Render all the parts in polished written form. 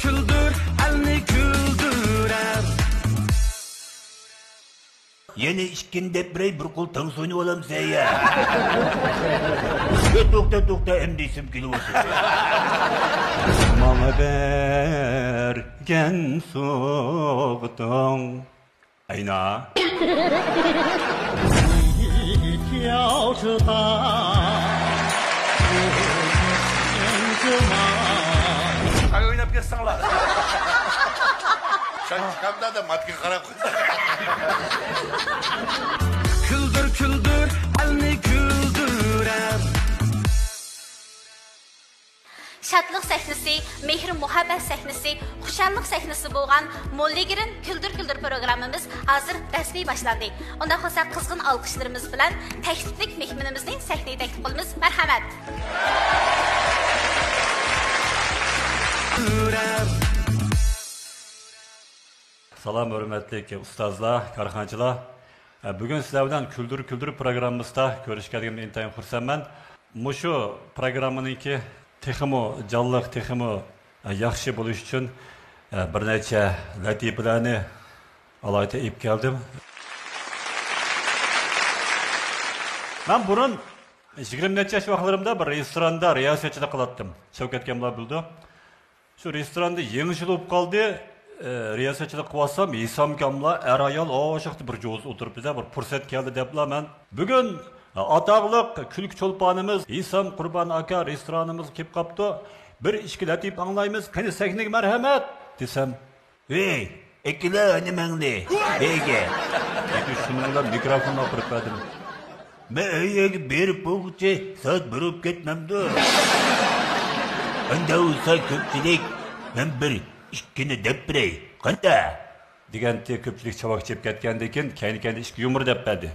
küldür, elni küldürer. Yeni işkinde birey bir kul tanı soyunu olam sen ya. Tokta emdi isim kili olsun. Bana bergen soğudun. Ayna. 要知道，Ay oynayıp geçsen la. Sen çıkamda da matki karak. Küldür küldür, elni küldürer. Şadlıq səhnəsi, mehr muhabbət səhnəsi, xuşallıq səhnəsi bolğan Mollegirin Küldür Küldür proqramımız hazır rəsmi başlandı. Onda xosa qızğın alqışlarımız bilan təkliflik mehmanımızın səhnəyə təklif qılımız. Mərhəmət. Salam hürmetli ustazlar, karxançılar. Bugün sizler bilan Küldür Küldür programımızda görüşkənligimdən intayın xursandman. Muşu programınınki texmo canlıq, texmo yaxşı buluş üçün bir neçə latifalarni alayda ip geldim. Ben burun 20 neçə yaş vaqtlarımda bir restoranda riyasetçilik qılatdım. Şevket Kemlar bildi. Şu restoranda yeniş olub qaldı. Riyasetçilik qıvatsam, İsam Kamla er ayal oşaqdı bir joz oturup bize bir fursat geldi depla men. Bugün ataqlıq külk çolpanımız İsam Qurban aka restoranımız kep qaptı. Bir işki latif anlayımız. Qani sahneге marhamat desem. Hey, ekile animanli. Bege. Peki şununla mikrofonla qırıp verdim. Ben öyle berip boğucu saat bürüp ketmemdi. Anda olsa köpçilik ben bir işkini deprey. Qanda? Degende köpçülük çabak çep ketkendekin kendi işki yumur dep berdi.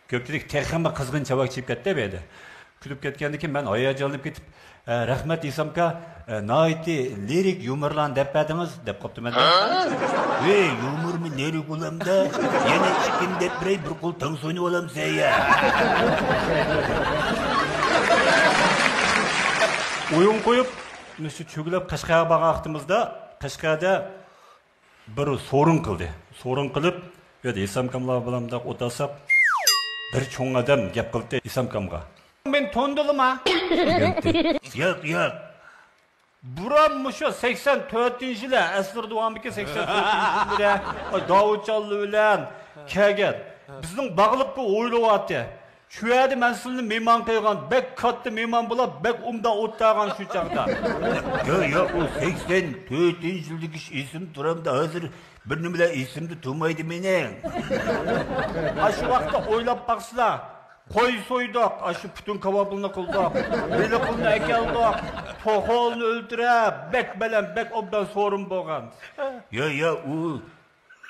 Köpçülük texama qızgın çabak çep ketdi beydi. Külüp ketkendekin ben ayacalanıp ketip rahmet İsamka naiti lirik yumurlan dep berdiniz dep qoptu men. Hey, yumur mu lirik olam da? Yine işkin deprey bir kul tanı soyunu olam sen ya. Oyun koyup şu çögülep Qashqarga bag'aqtimizda Qashqarda bir sorun qildi. Sorun qilib, yo'q İsamkamlar bilan da o'tasab bir cho'ng odam gap qildi İsamkamga. Men tondilma. Yo'q. Buram mushu 84-yillar asr davomida 84-yillar Davudjonli bilan kelgan. Bizning bog'liqqa o'ylayapti. Şu yerdə mən sizin mehman qoyğan, bək katta mehman bulab, bək umda o'tdağan şu çağda. Yok o 84 yıllık isim duramda hazır bir numara isimde tumaydı menen. Şu vaqtda o'ylab baqsizlar. Qo'y so'ydik, şu bütün kavabını qildik, beliqilni akeldik, to'qolni o'ldirib, bək bilan bək obdan sorun bo'lgan. Ya o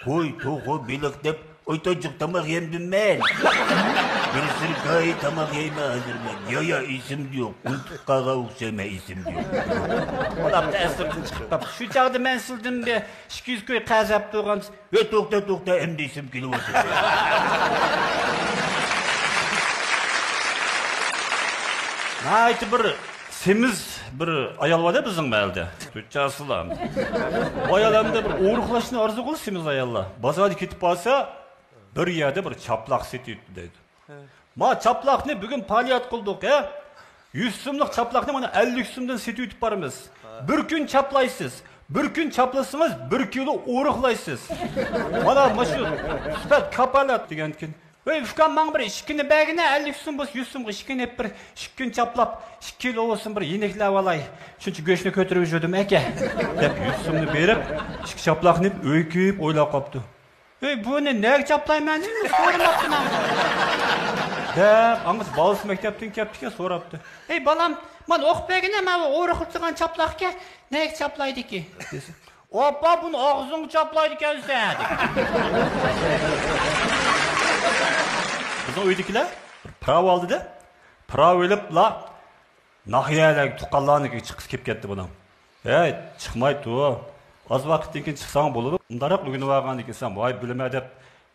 qo'y, to'qol, beliq deb oytacık tamak yemdim ben. Bir sırkayı tamak yeme hazır ben. Ya isim diyor. Untukkağa ukseme isim diyor. Olap da esirden çıkıp. Şu çağda ben sildim bir 200 köy qazap durğan. Tokta emdi isim kili olsun. Nayti bir semiz bir ayal var da bizim məldə. Tüccasılar. O ayalamda bir uğruqlaşını arzu qıl semiz ayalla. Bazarda ketip balsa bir yerde bir çaplaq seti deydi. Ma çaplaqni bugün paliyat qıldık ya. 100 so'mlik çaplaqni mana 50 so'mdan seti yutib baramiz. Bir kun çaplaysiz. Bir gün çaplasınız 1 kilo uğruqlaysiz. Mana maşu sifat kapalat degankin. Ve ufkan man bir işkini bəgine 50 so'm bo'lsa 100 so'mga işkini bir 2 kun chaplab 2 kilo olsun bir yeneklab olay. Shuncha go'shtni ko'tarib yurdim aka. Deb 100 so'mni berib, 2 chaplaqni o'ykib o'ylab qopdi. Ey buni nega chaplayman deb so'ramapman. Deb angiz balasi maktabdan kelibdi-ku so'rabdi. Ey balam, men o'qib bergina mana o'riqilgan chaplaqqa nega chaplaydi-ki? desa. Oppa buni og'zing chaplaydi ekansan. Bizning uydagilar pravo oldi-da. Pravo elibla nahiyalarga tuqqanlarnikiga chiqib kelib ketdi bundan. Ey, chiqmaydi u. Az vaqtdan keyin chiqsang bo'ladi. Undaroq o'rganib olgan ekansan, voy bilma deb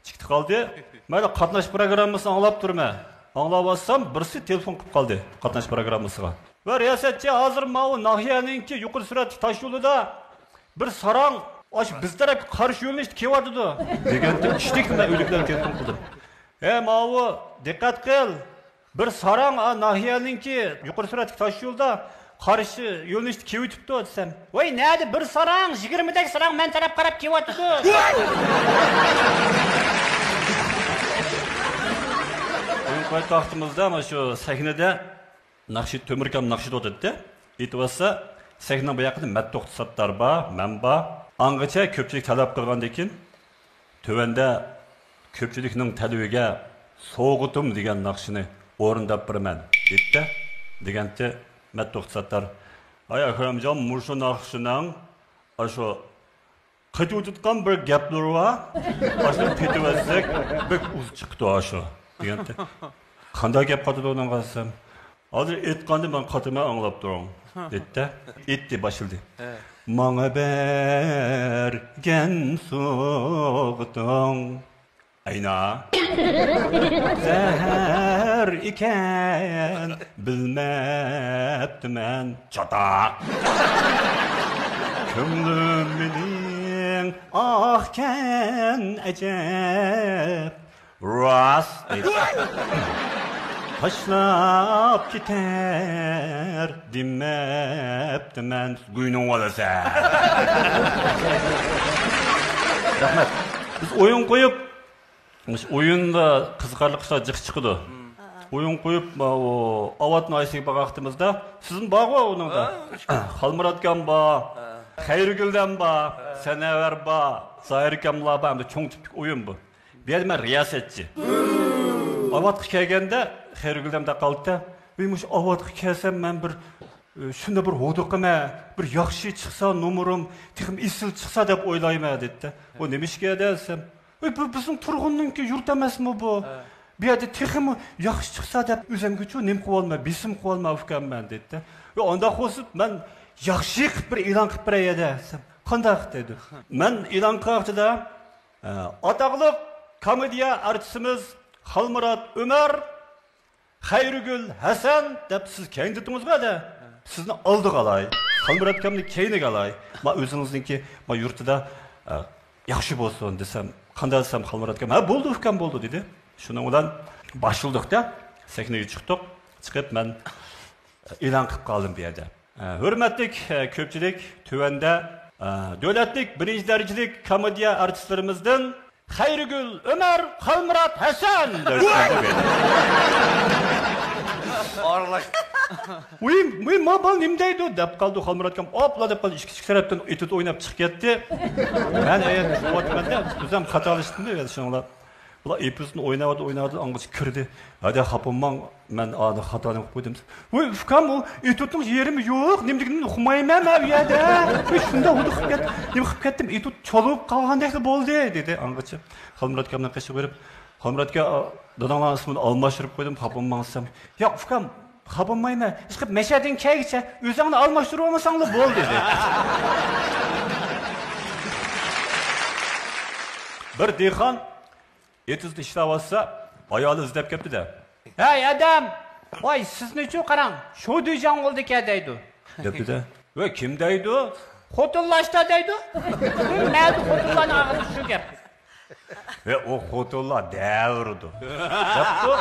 chiqdi qoldi. Mayli qatnash programmasini anglab turma. Anglab olsam, birisi telefon qilib qoldi qatnash programmasiga. Va riyosatchi hozir mana nahiyaninki yuqori suratli tosh yo'lida bir sarang aş biz tarafga qarshi yo'llanishda kelyapti deganda ishtik men o'liklarni telefon qildim. Mavu diqqat qil. Bir sarang nahiyaninki yuqori suratli tosh yo'lda qarshi yo'llanishda kelyapti desam. Voy, nadi bir sarang 20 dak sarang men taraf qarab kelyapti. Poytaxtimizda mana shu sahnada Naqshid To'mirkam Naqshid o'tadi. Aytibsa, sahna bu yoqda matto'qtisatlar bor, men bor. Angacha ko'pchilik talab qilgandan keyin tövanda ko'pchilikning talabiga so'g'itim degan naqshini o'rindab beraman dedi. Deganda matto'qtisatlar ay Akramjon mushu naqshining ashu qatib tutgan bir gaplari bor. Ashu tetibazsak bir uz chiqdi ashu. Deganda qanday gap qotdi uning qasam. Hozir aytganda men qatimay anglab turaman dedi. Aytdi başildi. Manga bergen soğutung ayna zehir iken bilmeptimen çatak kömlümün ahken ecep rast taşlap gider dinmeptimen güynün olasa. Rahmet. Biz oyun koyup oyunda qiziqarli qilsa jiq chiqdi. Oyun koyup o avatni aysiga baqaqtimizda sizin bog'i uningda. Xalmuratgan bor, Xayriguldan bor, Sanavar bor, Zoirkamlar bor, cho'ng tiplik o'yin bu. Bu yerda men riyosetchi. Avatga kelganda Xayriguldan qoldi. Uymuş avatga kelsam men bir shunda bir o'diqima, bir yaxshi chiqsa nomerim, texim isil chiqsa deb o'ylayman dedi. O nimishga desam, bu bizning turg'unninki yurt emasmi bu? Bu yerda texim yaxshi chiqsa deb o'zimga-chu nim qilib olma, bisim qilib olma ukamman dedi. Va onda qo'sib men yaxshi bir e'lon qilib beray desam, qanday dedi. Men e'lon qildim. Ataqliq komediya artistimiz Xalmurat Ömer Xayrigul Hasan deb siz kenditіңizga da sizni oldiq alay. Xalmurat akamni keyniga alay. Men o'zingizniki men yurtida yaxshi bo'lsin desam, qanday desam Xalmurat akam, "Ha, bo'ldi, ukam bo'ldi" dedi. Shuning bilan boshildiqda sahnaga chiqdik. Chiqib men e'lon qilib qoldim bu yerda. Hurmatli ko'pchilik, tuvanda davlatlik birinchi darajalik komediya artistlarimizdan Xayrigul Ömer Xalmurat Hasan Orlaq. Uy, mabal nimdeydi deb qoldi Xalmurat akam. Opla deb qoldi, ichki tarafdan etib o'ynab chiqib ketdi. Men o'tmanda o'zim xato qilishdim deb shunlar. Ular epizodni o'ynadi, angacha kirdi. Hadi xapimman, men ani xatolik qilib qo'ydim. Voy, ukam, u etudning yerim yo'q, nimligini uqmayman men bu yerda. Shunda o'dib ketdim, etud cholib qolgandek bo'ldi dedi angacha. Xalmurat akamdan qashib berib, Xalmurat aka dadanglar ismini almashtirib qo'ydim, xapimmansam. Yo'q, ukam, xapimmayman. Chiqib mashadin kelgicha o'zingni almashtirib olmasanglar bo'ldi dedi. Bir dehqon etizda ishlayotsa, ayoli izlab kelibdi-da. "Hey adam, voy sizni-chu qarang, shu dijon o'ldi-ka" deydi. Debdi-da. "Voy kim deydi? Xotinlashda deydi." "Nima xotinlarni og'zi shu gap." O xotinlar davrdi. Debdi.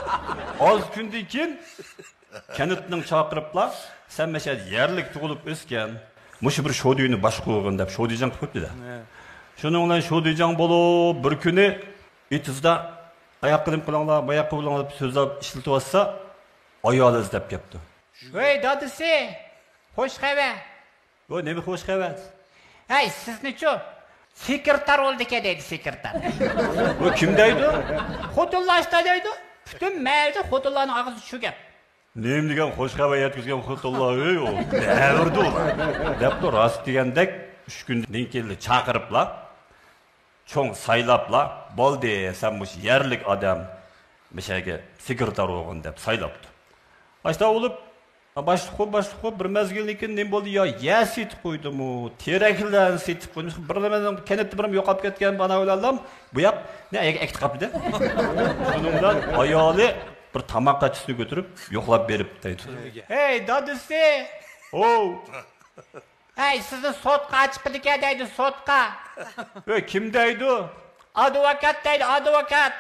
Oz kundan keyin kanitning chaqiriblar, "Sen mesha yerlik tug'ilib o'sgan, mush bir shodiyni boshqurg'in" deb shodijon qilib qo'ydi-da. Shuning bilan shodijon bo'lib bir kuni etizda oyoq qidim qilinglar, boyoq qilinglar deb so'zlab ishlatyapsa, ayoli izlab kelibdi. "Voy dadisi, xo'sh xabar." "Voy, nima xo'sh xabar?" "Hey, sizni-chu sekretar o'ldi-ka" deydi sekretar. "Voy, kim deydi?" "Xotinlashda" deydi. Butun mayda xotinlarning og'zi shu gap. "Nima degan xo'sh xabar yetkazgan xotinlar ey o?" "Davrdi ular." Debdi, rost degandek 3 kundan keyin chaqiriblar. Çoğun saylapla, boldi sen bu yerlik adam meshaga sekretar o'g'in deb saylapti. Başta olup, başlık bir mezgildan keyin nima bo'ldi? Yo, yasit qo'ydim-u, teraklarni setib qo'ydim. Birlamadan kenetni birim yo'qolib ketgan bana o'yladim. Bu yoq ne ekti qapida. Shuning bilan ayoli bir tamoq qachisini ko'tarib, yo'qlab berib deydi. "Hey, dadisi! O! Hey, sizni sotqa chiqib ekan deydi, sotqa. Kim deydi? Advokat deydi, advokat.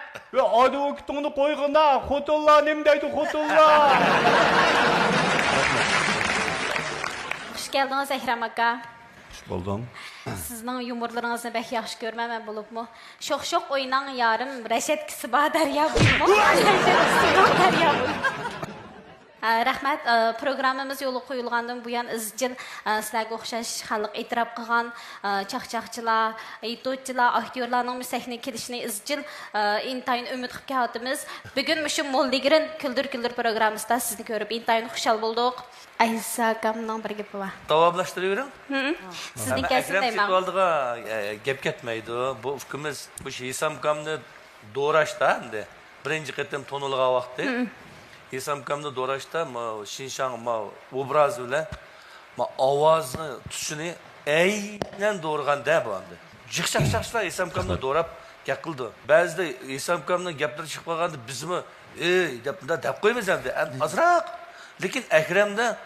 Advokatını qo'yg'ina, xotinlar nim deydi, xotinlar. Xush geldiniz Ekrem aka. Xush buldum. Sizning yumorlaringizni bək yaxşı görməmən bulubmu? Şoq-şoq oynan yarım Rəşət Kisiba Dərya buyurmu? Dərya Rəhmət, proqramımız yolu qoyulğandan bu yan izcil sizlərə oxşaş xalq etiraf qılğan çaxçaqçılar, eydotçular, aktyorlarning müsəhni kelişini izcil intayın ümid qılıb kələtimiz. Bugün müşü Molligirin Küldür proqramımızda sizni görüb intayın xuşal bulduq. Aysa akamның bir gepi var. Davamlaştırıyorum. Sizning kəsin Ekrem deyman. Setvaldığa gep ketmeydi. Bu ufkimiz bu Hisam Kam'ni doğraşta endi. Birinci qitim tonulğa vaqti. Hisam Kam'ni doğraşta Şinşan obraz bilan ovozni tushini aynan doğurgan da bu endi. Jiqshaqshaqlar Hisam Kam'ni doğrab gap qildi. Ba'zida Hisam Kam'ni gaplari chiqib qolganda bizmi deb qo'ymiz endi. Azroq. Lekin Ekrem'de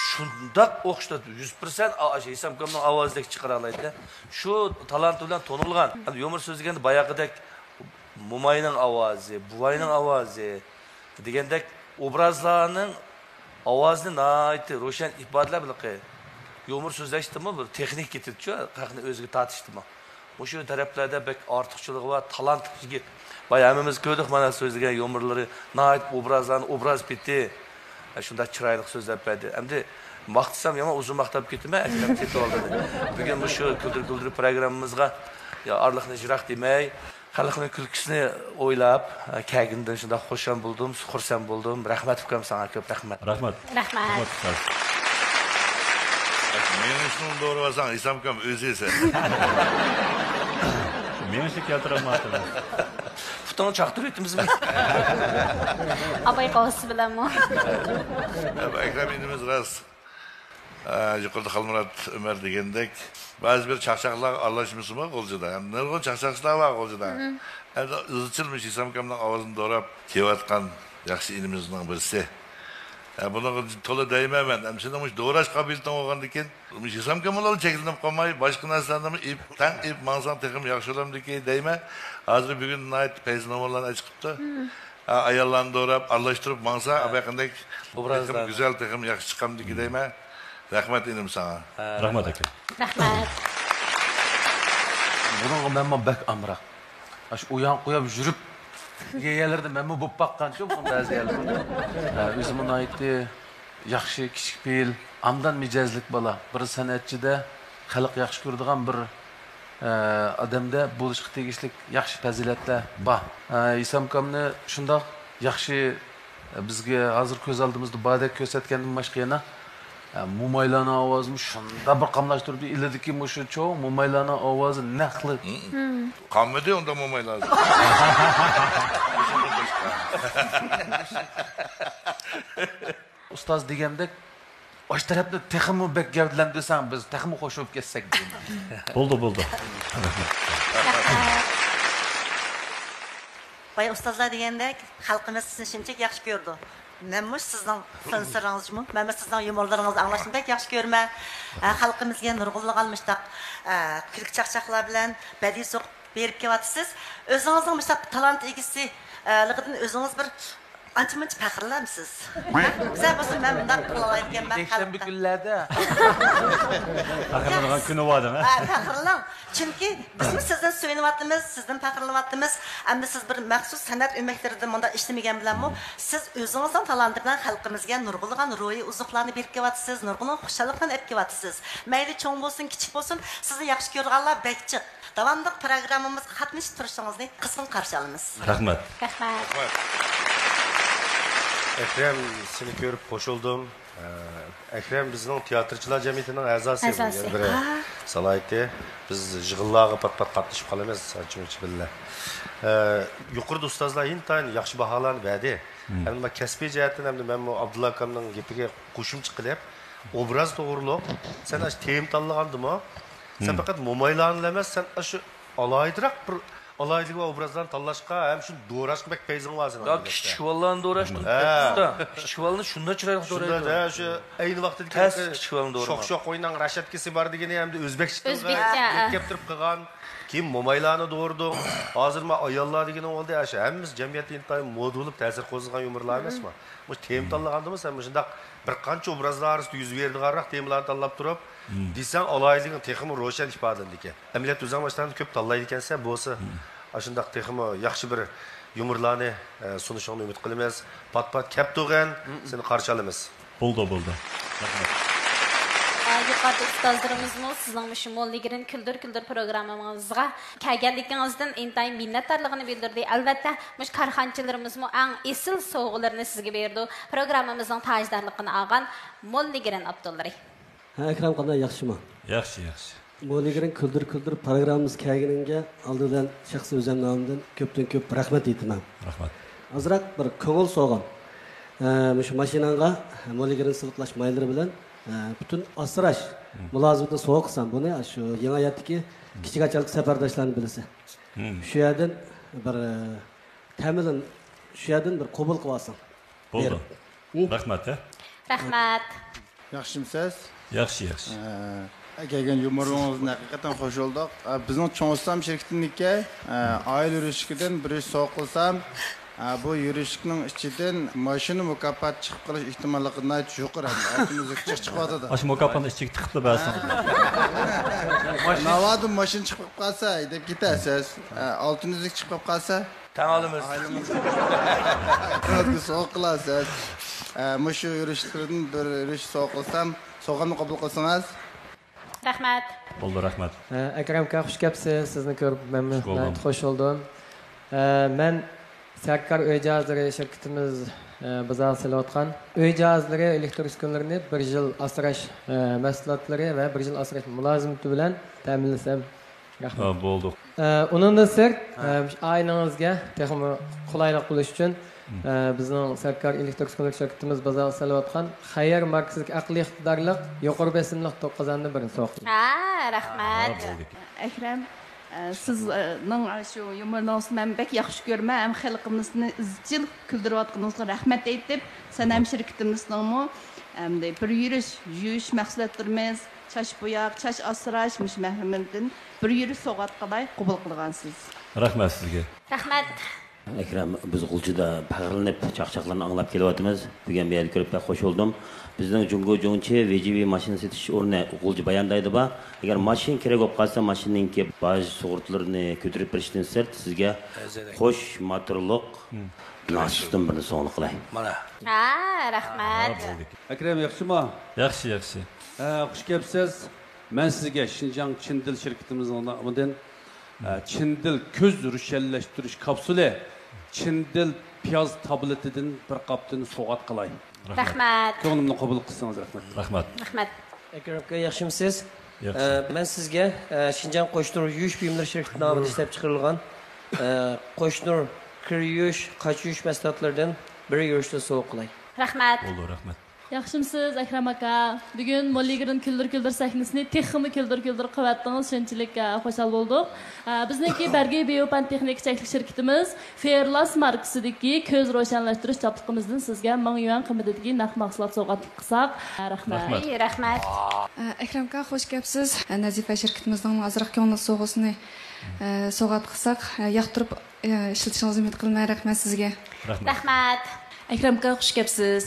şundak o'xshab 100% Hisam Kam'ning ovozidek chiqara oladi. Shu talant bilan tonilgan. Yomir so'zlaganda bayaqidek Mumayning ovozi, Buvayning ovozi degandek obrazlarning ovozini nihoyat ro'shan ifodalar bilan Yomir so'zlashdimi, bir texnik ketibdi-ku, haqni o'ziga tortishdimi. O'sha taraflarda bek ortiqchiligi va talant yigit. Bayaq hammamiz ko'rdik mana so'zlagan Yomirlari nihoyat obrazlarni obraz bitdi. Şunda chiroyli so'zlab berdi. Endi maqtasam yomon uzun maqtab ketma, Ekrem Setvaldi. Bugun bu shu Küldür programmamizga orliqni jiroq demay, xalqning kulkisini o'ylab, kagindan shunda xursand bo'ldim, xursand bo'ldim. Rahmat ukam, sana ko'p rahmat. Rahmat. Rahmat. Meni shuni doğrasan, Hisam Kam o'zi esa. Meni shu keltirolmadim. Futunu çaktırıyor ettimizmi? Abay qavsi bilanmi? Ekrem indimiz rast. Yuqorida Xalmurat Ömer degandek, ba'zi bir chaqchaqlar aralashmasimi qo'lchida. Nurg'un chaqchaqlar bor qo'lchida. Endi izchilmish Hisam Kamning ovozini doğrab kelayotgan yaxshi inimizning birisi. Buni to'la deyman. Hamshina doğrash qobiliyatim bo'lgandan keyin Hisam Kamlar chekilinib qolmay, boshqa narsalarni ip manzan texim yaxshi olamdiki deyman. Hozir bugun night peyznomalarni chiqibdi. Ayollarni doğrab, aralashtirib mansa, abaqandek obrazlar güzel texim yaxshi chiqamdiki deyman. Rahmat inim sana. Rahmat aka. Rahmat. Bunun men bak amraq. Aş uyan qo'yib yurib yerlarda men bu baqqancha bu ba'zi yerlarda. O'zimning aytdi, yaxshi kichik pil, amdan mijozlik bola. Bir san'atchida xalq yaxshi ko'radigan bir odamda bo'lishga tegishli yaxshi fazilatlar bor. Hisam Kamni shundoq yaxshi bizga hozir ko'z oldimizda badek ko'rsatgandan boshqa yana Mumaylana ovozini shunda bir qamlashtirib iladiki, mushu cho'ng Mumaylana ovozi naqli. Qanmidi unda Mumaylar. Ustoz degandek, osh tarafda texmi bek gavdlandirsan, biz texmi qo'shib ketsak deyman. Bo'ldi. Bay ustozlar degandek, xalqimiz sizni shunchalik yaxshi ko'rdi. Menmuş sizning sirlaringizmi? Men sizning yumorlaringizni anglashni bek yaxshi ko'raman. Xalqimizga nurg'unlik almışdaq, kulk chaqchaqlar bilan badiiy so'q berib kelyapsiz. O'zingizning mustaq talant egisi ligidan o'zingiz bir ancha-muncha faxrlanasiz. Bizlar bo'lsa men bunday qilayotganman. Yakshanba kunlarda. Faxrlangan kuni bormi? Faxrlan. Chunki biz sizdan so'yinyapmiz, sizdan faxrlanyapmiz. Endi siz bir maxsus san'at o'maklarida bunda ishlamagan bilanmi, siz o'zingizning talanti bilan xalqimizga nurg'unlagan ruhiy uzuqlarni berib kelyapsiz, nurg'un xushliklarni olib kelyapsiz. Mayli cho'ng bo'lsin, kichik bo'lsin, sizni yaxshi ko'rganlar bekchiq. Davomli programmamizga qatnashib turishingizni qizg'in qarshi olamiz. Rahmat. Rahmat. Ekrem seni görüp qo'shildim. Ekrem bizning teatrchilar jamiyatining a'zosi biri. Salayeti biz yig'inlarga pat-pat qatnashib qolamiz, sanchunchi billah. Yuqorida ustozlar intayin yaxshi baholarni berdi. Hamda kasbiy jihatdan hamda men bu Abdulla akamning gapiga qo'shimcha qilib, obraz to'g'riliq. Sen ash tem tanlagandimi? Sen faqat Mumaylarni emas, sen shu alaydiroq bir alaylık ve obrazlarını tanlashqa hem şu doğrashqa bek peyzing var senin. Ya kichik bolalarni doğrashdim. Usta, kichik bolani shunda chiroyli doğraydi. Shunda şu ayni vaqtida kichik bolani doğraydi. Shoq o'ynan Rashadkasi bor degani hamda o'zbekcha O'zbekcha. kelib turib qilgan. Kim momaylarni doğurdu. Hozir men ayollar degani oldi asha. Hammamiz jamiyatda intayim moda bo'lib ta'sir qo'zg'agan yumurlar emasmi? Bu tem tanlagandimi sen shundaq bir qancha obrazlar orasida yuz berdi qaraq temlarni tanlab turib, desang alayliging texmi ro'shan ifodalanadi ekan. Amaliyot o'zing boshdan ko'p tanlaydi ekansan, bo'lsa ashundaq texmi yaxshi bir yumurlarni sunishingni umid qilamiz. Pat-pat kep to'g'an, seni qarshi olamiz. Bo'ldi. Yuqorida ustozlarimizmi sizning shu Molligirin Küldür programmamizga kelganligingizdan intayin minnatdorligini bildirdi. Albatta, mush korxonchilarimizmi eng esil sovg'alarni sizga berdi. Programmamizning tajdorligini olgan Molligirin Abdullari. Akram qanday yaxshimi? Yaxshi. Molligirin Küldür programmamiz kelganingga oldidan shaxsiy o'zim nomidan ko'p rahmat aytaman. Rahmat. Azroq bir ko'ngil so'g'in. Shu mashinanga Molligirin silqlash maylari bilan bütün asrash mulozimni so'q qilsam buni shu yangi hayotdagi kichik achalik safardoshlarni bilsa. Shu yerdan bir ta'minlan shu yerdan bir qabul qilib olsam. Bo'ldi. Rahmat. Rahmat. Yaxshimisiz? Yaxshi. Kelgan yumoringizni haqiqatan xush bo'ldik. Bizning Cho'ngsam shirkatiniki oila yurishkidan bir ish so'q qilsam, bu yurishlikning ichidan mashina mukofot chiqib qolish ehtimolligidan yuqori. Altimizga chiqyapti. Ash mukofotni ichiga tiqib bersin. Navadim mashina chiqib qolsa, deb ketasiz. Altimizga chiqib qolsa, tan olamiz. Ailamiz so'q qilasiz. Mushu yurishlikdan bir ish so'q qilsam, so'g'amni qabul qilsangiz. Rahmat. Bo'ldi, rahmat. Akram aka, xush kelibsiz. Sizni ko'rib men xush oldum. Men Sarkar uy jihozlari shirkatimiz bizga silayotgan uy jihozlari elektr uskunalarini 1 yil asrash mahsulotlari va 1 yil asrash mulozimati bilan ta'minlasam rahmat. Bo'ldi. Undan sirt oilangizga texmi qulaylik qilish uchun bizning Sarkar elektr uskunalar shirkatimiz bizga silayotgan xayr markazlik aqliy iqtidorliq yuqori besimli to'qqizanni birini so'qdi. Rahmat. Akram sizning shu yumorningizni men bek yaxshi ko'raman. Ham xalqimizni izchil kuldirayotganingizga rahmat aytib, sen ham shirkatimizning hamda bir yuyish mahsulotlarimiz, chash bo'yoq, chash asrash mahsulotlardan bir yurish so'g'at qilay qabul qilgansiz. Rahmat sizga. Rahmat. Akram, biz G'ulchida bag'rinib chaqchaqlarni anglab kelyapmiz. Bugun bu yerga ko'rib xush bo'ldim. Bizning Jungo Jongchi VGV mashina setish o'rni G'ulchi bayondaydi ba. Agar mashina kerak bo'lib qolsa, mashinaningki baj sug'urtalarini ko'tarib berishdan sirt sizga xo'sh motorliq nasibdan birini sog'liq qilay. Mana. Rahmat. Akram yaxshimi? Yaxshi. Xush kelibsiz. Men sizga Xinjiang Chindil shirkatimizning nomidan Chindil ko'z rushanlashtirish kapsuli Chindil piyoz tabletidan bir qopdan so'g'at qilay. Rahmat. Ko'nglimni qabul qilsangiz rahmat. Rahmat. Akram aka, yaxshimisiz? Men sizga Xinjiang Qo'shnur yuvish buyumlari shirkati nomidan ishlab chiqarilgan Qo'shnur kir yuvish, qoch yuvish mahsulotlaridan bir yurishda so'g'at qilay. Rahmat. Bo'ldi, rahmat. Yaxshimisiz Akram aka? Bugun Molligirin Küldür sahnasini texmi Küldür qilyaptingiz. Shunchalik xursand bo'ldik. Bizniki Bergey Biopan texnik cheklik shirkatimiz Fairlas markasidagi ko'z ro'shanlashtirish chopligimizdan sizga 1000 yuan qiymatidagi naqd mahsulot sovg'a qilsak, rahmat. Rahmat. Akram aka, xush kelibsiz. Nazifa shirkatimizning azroq ko'ngil sovg'asini sovg'a qilsak, yoqtirib ishlatishingizni umid qilaman. Rahmat sizga. Rahmat. Akram aka, xush kelibsiz.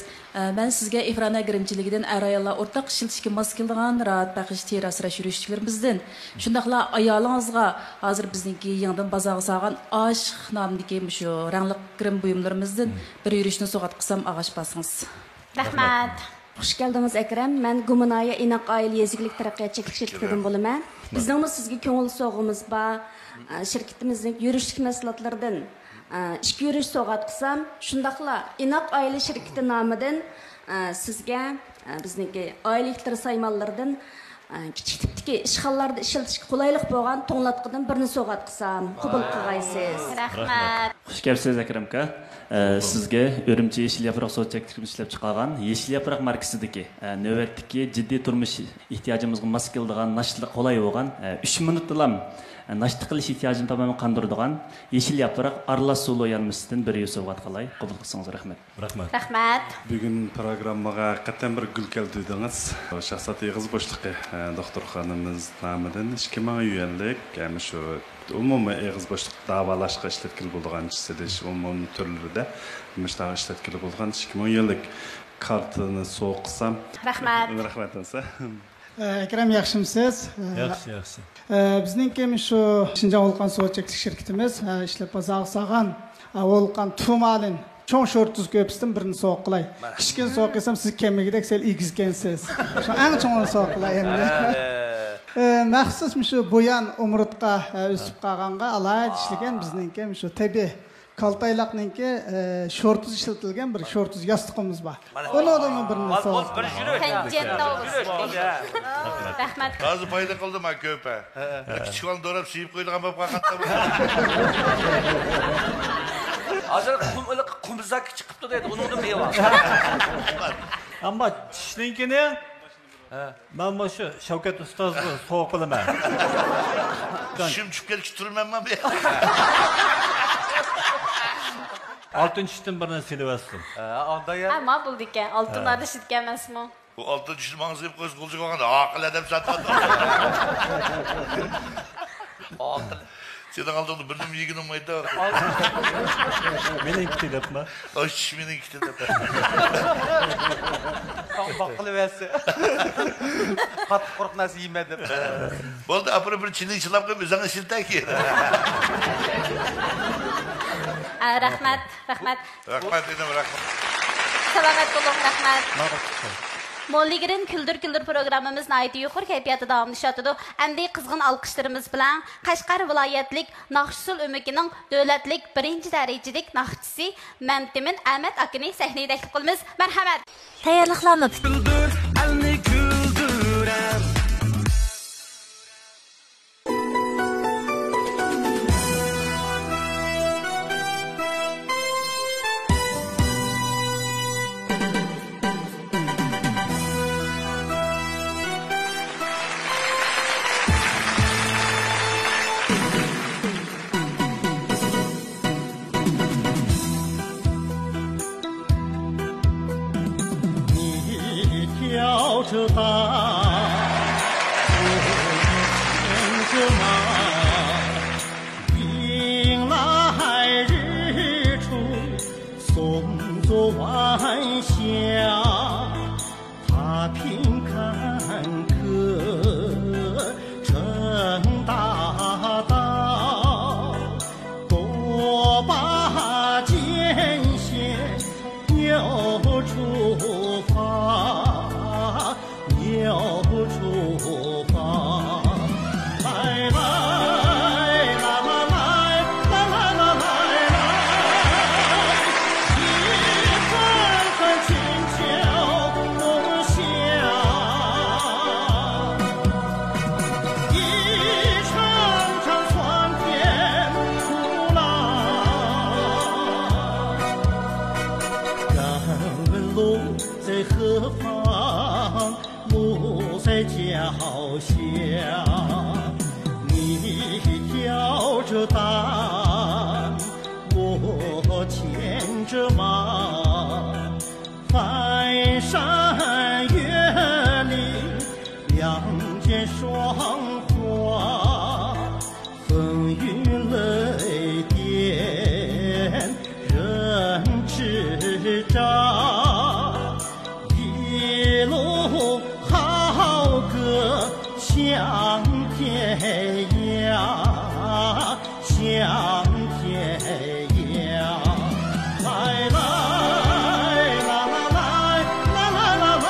Ben sizga Ifrana girimchiligidan ayollar o'rtaq ishlatishga mos keladigan rahat baqish teri asrash yurishchiklarimizdan, shundaqla ayolingizga hozir bizniki yangidan bozorga solgan Aşq nomidagi shu rangli girim buyumlarimizdan bir yurishni so'g'at qilsam ag'ash basingiz. Rahmat. Xush keldingiz Akram. Men Gumunaya Inoq oila yeziklik taraqqiyot cheklik shirkatidan bo'laman. Bizning sizga ko'ngil so'g'imiz bor. Shirkatimizning yurishlik mahsulotlaridan ishga yurish so'g'at qilsam, shundaqla Inoq oila shirkati nomidan sizga bizniki oyliklar saymonlaridan kichik tipdagi ishxonlarda ishlatishga qulaylik bo'lgan to'nglatqidan birini so'g'at qilsam, qabul qilgaysiz. Rahmat. Xush Xush kelibsiz Akram aka. Sizga Urumchi Yeşil Yaprak so'z chektirib ishlab chiqargan Yeşil Yaprak markasidagi navbatdagi jiddiy turmush ehtiyojimizga mos keladigan nashli qulay bo'lgan 3 minutda nashti qilish ehtiyojini tamamen qondiradigan Yeşil Yaprak aralash sulu yanmisidan bir Yusufga qalay qabul qilsangiz rahmat. Rahmat. Bugun programmaga haqiqatan bir gul keltirdingiz. Shaxsat eg'iz boshliqi doktor xonimiz nomidan 2000 yuanlik, ya'ni shu umumiy eg'iz boshliq davolashga ishlatkili bo'lgan silish umumiy turlarida mishtaga ishlatkili bo'lgan 2000 yuanlik kartini so'qsam. Rahmat. Rahmat olsa. Akram yaxshimisiz? Yaxshi. Bizningki shu Shinjon Volqon suv chekish shirkatimiz ishlab bozag'sagan Volqon Tumalin cho'ng shortuz ko'psidan birini so'q qilay. Kichkina so'q qilsam siz kemigidek sel egizgansiz. Shu eng cho'ng so'q qilay endi. Maxsus shu bo'yan umrutqa o'sib qolganga alayda ishlagan bizningki shu tabiiy kaltaylaqninki shortuz ishlatilgan bir shortuz yostiqimiz bor. Ulardan birini so'q. Rahmat. Hozir foyda qildim men ko'pa. Kichik bolani do'rab suyib qo'yilgan bo'lib qolganda. Hozir qumizak chiqibdi dedi, uningda meva. Ammo tishninkini men mana shu Shavkat ustozni so'q qilaman. Tishim tushib kelib turmanman bu. Oltin tishdan bir narsa silyapsiz. Onda ya. Ama bo'ldi ekan, oltinlarni shitgan emasmi? Bu oltin tishni mang'izib qo'yib qo'lchiga olganda aql adam sotadi. Oltin. Senin aldığında birinin yegin olmaydı. Meniki depma. Oş meniki depma. Bakkılı verse. Pat kork nasıl yemedim. Oldu apır bir çini içilap koyup üzerine şiltek yer. Rahmat. Rahmat dedim rahmat. Selamet olun rahmat. Molligirin Küldür programımız nayeti yuqur kayfiyatı davamlışatıdı. Əmdi qızğın alqışlarımız bilan Qashqar viloyatlik Naqshsul ömükining dövlətlik 1-ci dərəcəlik naqşçisi Məmtimin Əhməd akini səhnəyə təklif qılmız. Mərhəmət. Tayyorliqlarni Küldür, əlni küldürəm.着它，牵着马，迎来日出，送作晚霞。踏平坎坷正大道，过把艰险又出发。要出发，来来啦啦来，啦啦啦来来，一份份清秋梦想，一场场酸甜苦辣，敢问路在何方？路在脚下，你挑着担，我牵着马，翻山越岭，两肩霜花，风雨雷电，人执掌。向天涯，向天涯，来来啦啦来，啦啦啦来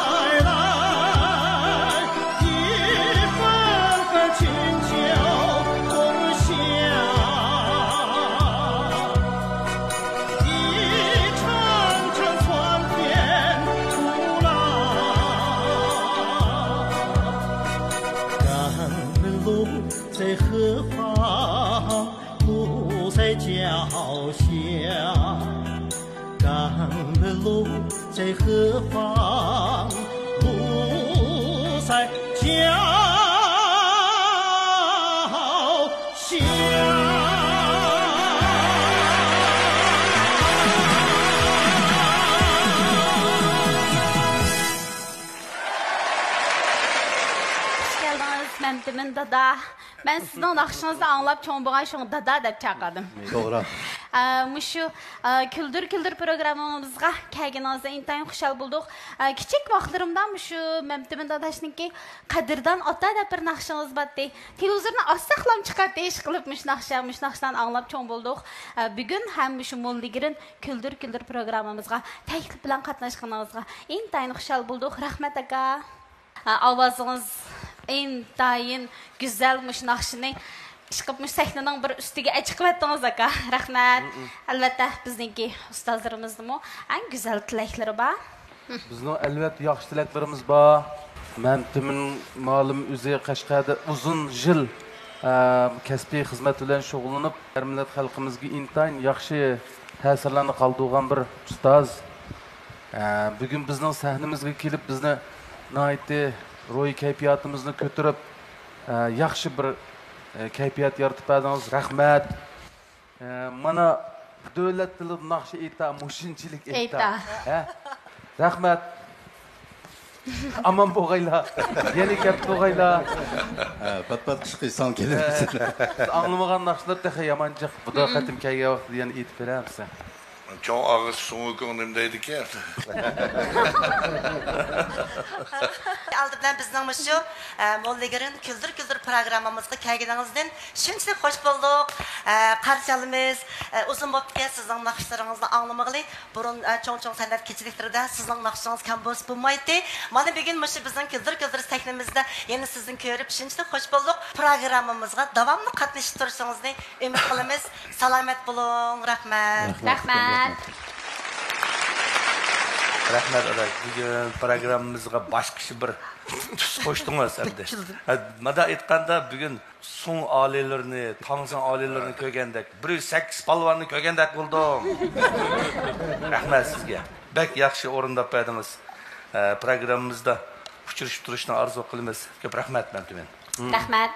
来，一份份清秋梦想，一场场酸甜苦辣。路在何方？路在脚下，赶的路在何方？路在脚下。Məmtimin dada. Ben sizin nakşınızı anlap çoğun buğay şoğun dada deyip çağırdım. Doğru. Şu küldür programımızga kəlginizdə intayın xoşal bulduq. Kiçik vaxtlarımdan şu məmtimin dadaşınki qadirdan ata da bir nakşınız batdı. Televizorunu asaqlam çıxartdı, iş qılıbmış nakşdan anlap çoğun bulduq. Bugün hem şu Molligirin küldür programımızga təklif bilan qatnaşqınızga intayın xoşal bulduq. Rahmet aka. Avazınız intayın güzelmiş nakşını çıkıpmış sahnenin bir üstüge açık ettiniz aka. Rahmet. Elbette bizninki ustazlarımızdı mı? En güzel tilekleri var. Bizning elbette yaxshi tilaklarimiz bor. Məmtimin malum o'zi Qashqarda uzun yil kasbiy xizmat bilan shug'ullanib, millat xalqimizga intayin yaxshi ta'sirlarni qoldirgan bir ustoz. Bugun bizning sahnamizga kelib bizni nihoyatda ruhiy kayfiyatimizni ko'tarib, yaxshi bir kayfiyat yaratib berdingiz. Rahmat. Mana davlat tilida naqsh ayta, mushinchilik ayta. Rahmat. Aman bo'g'aylar. Yana gap bo'g'aylar. Pat qishqisan kelibsiz. Anglamagan naqshlar texa yamanchiq. Xudo qatim kelgan vaqtda yana aytib beramiz. Çok ağır soğuk ko'nglimdaydi ki. Aldı bilan bizning shu Molligirin küldür programmamızga kelganingizdan shunchalik xush bo'ldik. Qarshi olamiz. Uzun bo'lib ketgan sizning naqshlaringizni anglamag'ili. Burun cho'ng san'at kechiliklarida sizning naqshingiz kam bo'lmaydi. Mana bugun shu bizning küldür sahnamizda yana sizni ko'rib shunchalik xush bo'ldik. Programmamizga davomli qatnashib turishingizni umid qilamiz. Salomat bo'ling. Rahmat. Rahmat. Rahmat ada. Bugün programımızga başka bir tuz qo'shdingiz endi. Mada aytganda bugün so'ng oliylarni, tongson oliylarni ko'rgandek, 108 palvonni ko'rgandek bo'ldim. Rahmat sizga. Bak yaxshi o'rindab berdingiz. Programmamizda uchrashib turishni orzu qilamiz. Ko'p rahmat Məmtimin. Rahmat.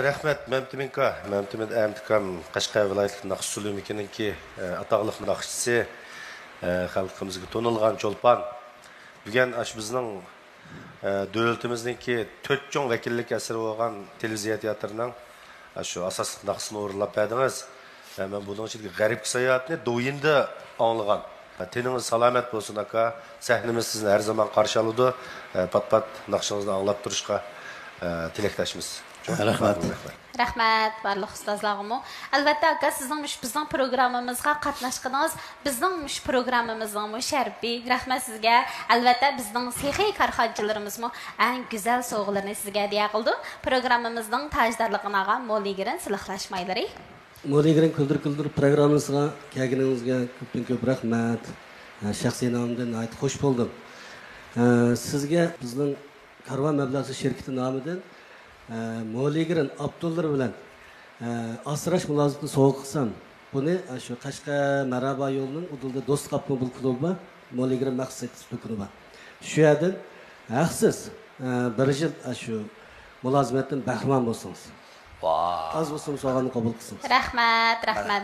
Rahmat Məmtiminka. Məmtimin Əmtikam Qashqar viloyati naqsh sulumikininki ataqlıq naqshchisi, xalqimizga to'nilgan cho'lpon. Bugun bizning davlatimizningki 4 cho'ng vakillik asiri bo'lgan televiziya teatrining shu asosli naqshini o'rinlab berdingiz. Men buning ichida g'arib sayohatni do'yinda anglagan. Teningiz salomat bo'lsin aka. Sahnamiz sizni har zaman qarshi oladi. Pat naqshingizni anglab turishga tilakdoshmiz. Rahmat barliq ustozlarım. Albatta aka sizning bizning programmamizga qatnashqingiz bizning programmamizning sharbi. Rahmat sizga. Albatta bizning sehiy korxonchilarimiz eng go'zal sovg'alarni sizga hadiya qildi. Programmamizning tajdorligini Molligirin silahlaşmaylari. Molligirin küldür programmamizga kelganingizga ko'p rahmat. Shaxsiy nomimdan ayt xush bo'ldim. Sizga bizning Karvan Mablag'si shirkati nomidan Molligirin Abdullar bilan asrash mulozimni sovg'a qilsam, buni shu Qashqar Maraba yo'lining udilda Do'stqap mobil klubi Molligirin maqsad klubi. Shu yerdan haqsiz bir yil shu mulozimatdan bahramand bo'lsangiz. Az bo'lsin sovg'ani qabul qilsangiz. Rahmat.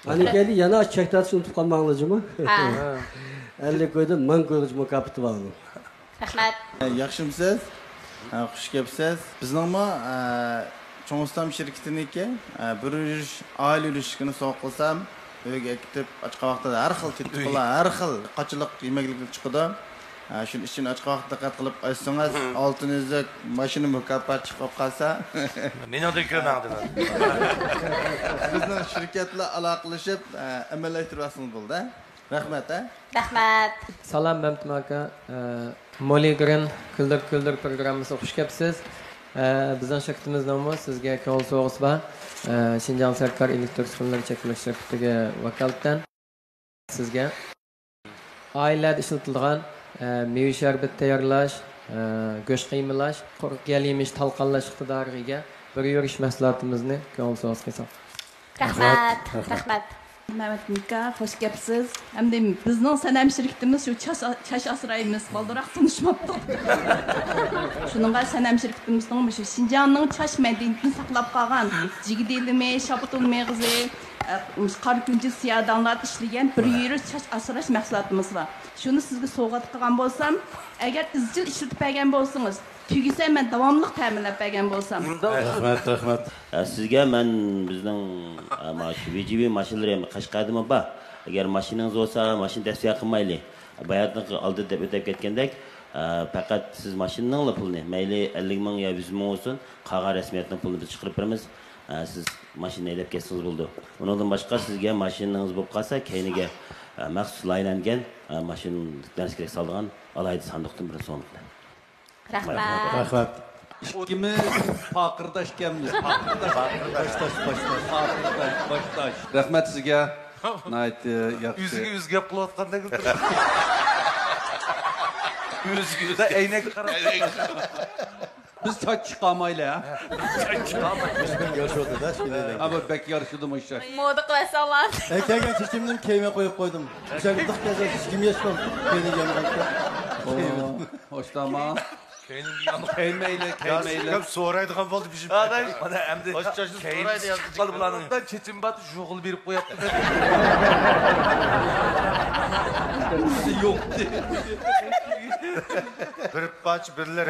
Mana keldi yana chektatishni unutib qolmanglarmi? 50 qo'ydim, 1000 qo'ydim mukofoti bor. Rahmat. Yaxshimisiz? Xush kelibsiz. Bizningmi Cho'ng'iston shirkatiniki bir oila yurishini sovg'a qilsam, uyga ketib ochqa vaqtida har xil titqilar, har xil qochiliq yemakliklar chiqadi. Shuning uchun ochqa vaqtda diqqat qilib aytsangiz, oltin uzuk mashina mukofot chiqib qolsa, meni o'da ko'rmagdim. Bizning shirkatlar aloqalashib amallaytirasimiz bo'ldi. Rahmat. Rahmat. Salom Məmtim aka. Molligirin küldür programmasiga xush kelibsiz. Bizning shirkatimiz nomi sizga ko'ngil sovg'asi bor. Shinjang Sarkar elektr uskunalar cheklanish shirkatiga vakolatdan sizga oilada ishlatilgan meva sharbat tayyorlash, go'sht qiymalash, quruq yemiş talqonlash iqtidoriga bir yurish mahsulotimizni ko'ngil sovg'asi qilsak. Rahmat. Mehmet Mika, hoş geldiniz. Hem de bizning sanam şirketimiz şu çaş asrayımız baldırak tanışmaptık. Şununla sanam şirketimizning şu Şinjanning çaş medeniyetini saqlab qalgan jigidilimi, şapıtılma qizi, qarkunchi siyadanlar ishlagan bir yurish çaş asrash mahsulotimiz var. Shuni sizga sovg'at qilgan bo'lsam, agar izchil ishlatib bergan bo'lsangiz, tugisa men davomli ta'minlab bergan bo'lsam. Rahmat. Sizga men bizning VGV mashinalari Qashqardimi bor. Agar mashinangiz bo'lsa, mashina tasfiya qilmayli. Bayatni oldi deb o'tib ketgandek, faqat siz mashinaninglar pulni, mayli 50 ming yo 100 ming olsun, qolgan rasmiyatning pulini biz chiqarib beramiz. Siz mashina elab ketsangiz bo'ldi. Undan boshqa sizga mashinangiz bo'lib qolsa, keyiniga maxsus laylangan mashina darsga solgan alaydi sandiqdan bir so'nqdi. Rahmat. İkimiz fakirdaşkenmiz. Fakirdaş. Rahmet sizge. Nayt yaxşı. Yüz gap qilayotganda Yüzgüde eynek qarab. Biz çaç çıqamayla ha. Çaç çıqamayla. Yarışıyordu da şimdi. Ama bek yarışıyordum işte. Moda qilasanlar. Erkegen çeşimden keyme koyup koydum. Güzel bir dık yazar. Kim yaşmam. Beni yanıma. Hoşlama. Keymeyle. Hep so'raydigan bo'ldi bizim. Mana endi boshqachni so'raydi yazib qoldi bularning. Bundan chetim bat jo'g'il berib qo'yapti. Yo'q. Bir paç birlar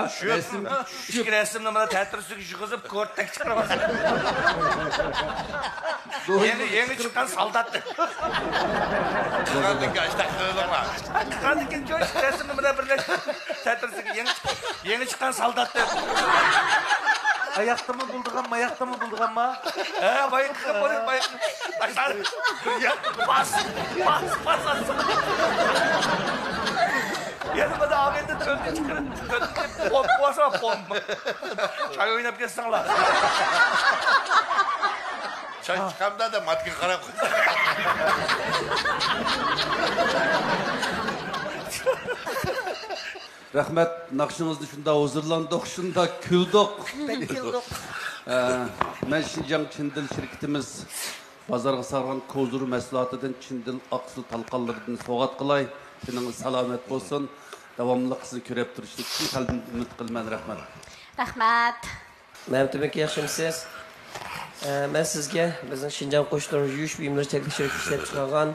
shu resim ikki rasmni mana ta'tirsiga yig'izib ko'rtak chiqarasan. Yeni chiqqan soldat. Qanday gashta qilma. Qanday jo'sh rasmni mana birlar ta'tirsiga yeni chiqqan soldat deb. Ayaqtimi buldiganma? Bayık. Bas. Yanıma da ağabeyde tölde çıkarın. Tölde boğasa pom. Çay oynayıp geçsinler. Çay çıkamda da matkin qarab qo'ydi. Rahmet, naqşınızda şunda huzurlandık, şunda küldük. Ben Şinjan Çindil şirketimiz pazarga sargan kozuru mesulatıdan Çindil aksı talqanlardan soğat qılay. Şunun salamet olsun. Davamlı sizni ko'rib turishlik uchun qalbim umid qilman. Rahmat. Mehmet Bey yaxshimisiz? Men sizga bizning Şinjan qo'shnilar yuvish buyumlari taklif ishlab chiqargan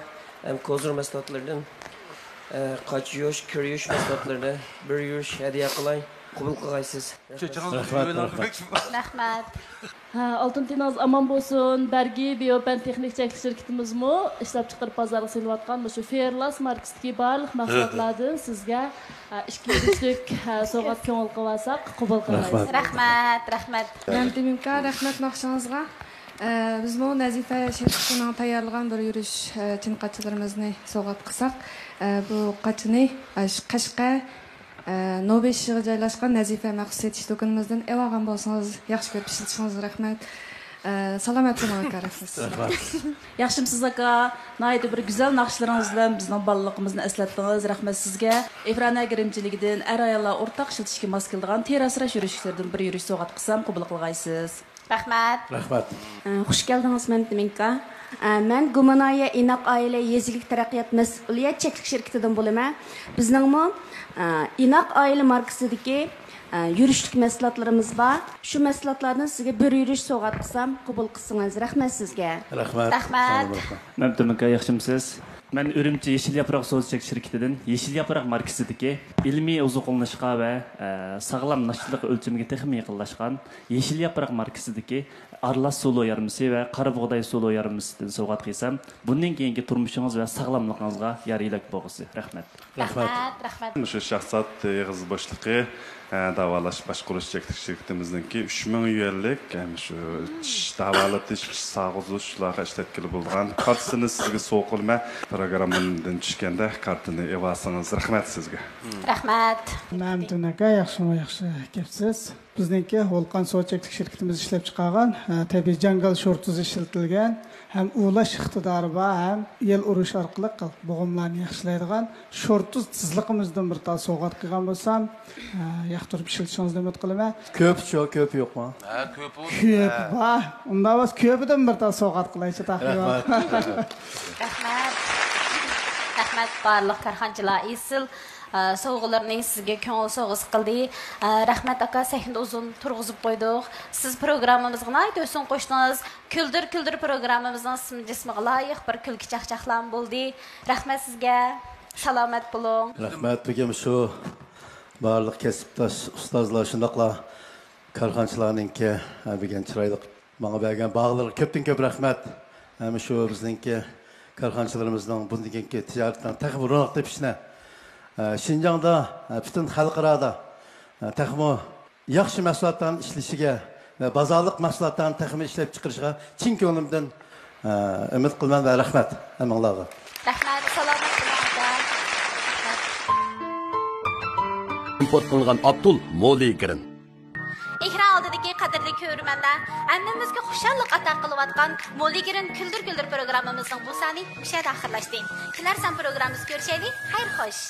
kozur mahsulotlaridan qaç yuvish, kir yuvish mahsulotlarini bir yurish hadiya qilay. Qabul qilgaysiz. Rahmat. Altın Tinaz aman bo'lsin. Bergi Biopen texnik çeklik şirketimizmi ishlab chiqarib bozorga selayotgan shu Fairlas markasidagi barliq mahsulotlardan sizga 2 yuzlik sovg'at ko'ngil qilsak qabul qilamiz. Rahmat. Ben Deminka, rahmat naqshingizga. Biz bu Nazifa şirketining tayyorlagan bir yurish chin qachilarimizni sovg'at qilsak, bu qachini Qashqa Nobel shiga joylashgan Nazifa maxsus etish do'konimizdan ev olgan bo'lsangiz, yaxshi ko'rib ishlatishingiz rahmat. Salomat bo'ling aka. Yaxshimsiz aka. Naydi bir güzel naqshlaringiz bilan bizning bolaligimizni eslatdingiz. Rahmat sizga. Efrana girimchiligidan ayollar o'rtaq ishlatishga mos keladigan terasrash yurishlardan bir yurish sovg'at qilsam qabul qilgaysiz. Rahmat. Xush geldiniz Mehmet Minka. Ben Gumanaya İnaq Aile Yezilik Taraqqiyot Mas'uliyet Cheklik şirketidan bo'laman. Bizningmi İnaq Aile markasidagi yurishlik mahsulotlarimiz bor. Shu mahsulotlarni sizga bir yurish sovg'at qilsam, qabul qilsangiz rahmat sizga. Rahmat. Mehmet Minka yaxshimisiz? Ben Ürümçi Yeşil Yaprak Soğutçak şirketinden Yeşil Yaprak markasidagi ilmiy ozuqlanishga va sağlam naşçılık ölçümüge texmi yaqinlashgan Yeşil Yaprak markasidagi aralash sulu yarmisi va qora bug'doy sulu yarmisidan sovg'at qilsam, bundan keyingi turmushingiz va sog'lomligingizga yariylik bo'lg'isi. Rahmat. Rahmat. Shu shaxsat yig'iz boshlig'i davolash boshqarish şirketimizningki 3000 yuanlik shu davolatish sog'izishlarga ishlatkili bo'lgan kartasini sizga so'qilma programmadan tushganda kartani evasangiz. Rahmat sizga. Rahmat. Ma'mudun aka, yaxshi kelibsiz. bizningki Volkan soğuçaklık şirketimiz işlep çıkargan tabii jangal şortuzu işletilgen hem ulaş iqtidori bor hem el urush orqali bo'g'imlarni yaxshilaydigan shortuz tizliqimizdan bir tal sovg'at qilgan bo'lsam yoqtirib ishlatishingizni umid qilaman. Ko'p yo'qmi? Ha, ko'p u. Ko'p bor. Unda biz ko'pidan bir tal sovg'at qilaychi taxminan. Rahmat barliq karxanchilar esil soğuqlarını sizge köngül soğuz qildi. Rahmat aka sahne uzun turg'izib qo'ydik. Siz programmamizga nayt o'sin qo'shdingiz. Küldür programmamizning jismiga loyiq bir kulki chaqchaqlan bo'ldi. Rahmat sizga. Salomat bo'ling. Rahmat bugün şu barliq kasbdosh ustozlar shundoqla karxanchilarningki bugün chiroyli menga bergan bag'larga ko'pdan ko'p rahmat. Ham shu bizningki karxanchilarimizning bundanki tijoratdan taqib ro'noq tepishni Şinjan'da bütün xalqarada texmo yaxshi mahsulotlarni ishlashiga va bozorlik mahsulotlarni texmo ishlab chiqarishiga chin ko'nglimdan umid qilaman va rahmat hammanglarga. Rahmat, salomat bo'ling. Import qilingan Abdul Mo'ligirin. Ekran oldidagi qadrli ko'rmanlar, hammamizga xushallik ato qilayotgan Mo'ligirin Küldür programmamizning bu soni o'sha oxirlashdi. Kelar san programmamiz ko'rishaylik. Xayr xo'sh.